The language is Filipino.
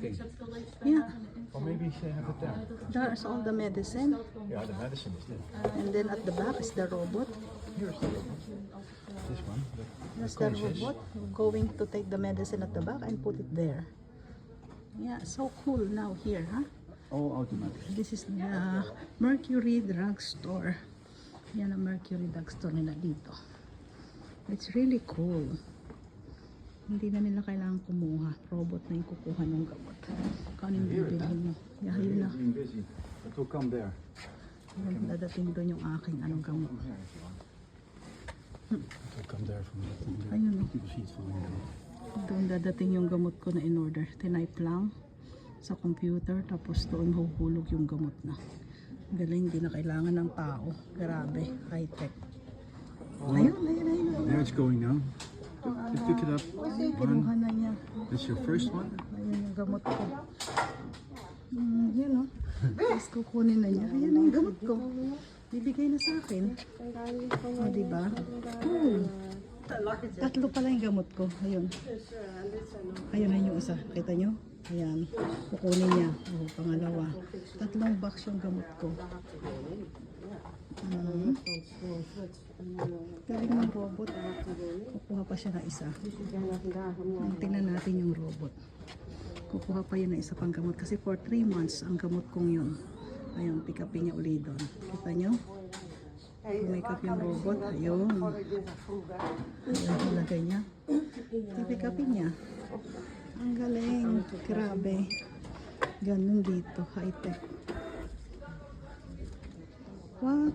walking. Yeah, Or maybe they have it there. there's all the medicine. Yeah, the medicine is there. And then at the back is the robot. Here's the robot. This one. That's the robot going to take the medicine at the back and put it there. Yeah, so cool now here, huh? All automatic. This is the Mercury Drugstore. Yan ang Mercury Drugstore nila dito. It's really cool. Hindi na nila kailangan kumuha. Robot na yung kukuha ng gamot. Kung anong bibilhin mo. Yeah, yun na. Being busy. It will come there. Yun, dadating doon yung aking anong gamot. Come here if you want. It will come there from that thing there. Ayun o. People see it falling down. Doon dadating yung gamot ko na in order. Tinype lang sa computer. Tapos doon mahuhulog yung gamot na. Galing, hindi na kailangan ng tao. Grabe, high-tech. Ayun, ayun, ayun. There it's going now. Just pick it up. Kinuha na niya. That's your first one? Ayun yung gamot ko. Yan o. Tapos kukunin na niya. Ayan na yung gamot ko. Bibigay na sa akin. O, diba? Tatlo pala yung gamot ko. Ayun. Ayun na yung isa. Kita nyo? Ayan. Kukunin niya. O, pangalawa. 3 box yung gamot ko. Galing ng robot. Kukuha pa siya na isa. Tingnan natin yung robot. Kukuha pa yun na isa pang gamot. Kasi for 3 months ang gamot kong yun. Ayun, pick upin niya uli doon. Kita nyo? Make up yung robot. Ayun. Ayun, ilagay niya. I-pick upin niya. Ang galing. Grabe. Ganun dito. High-tech. What?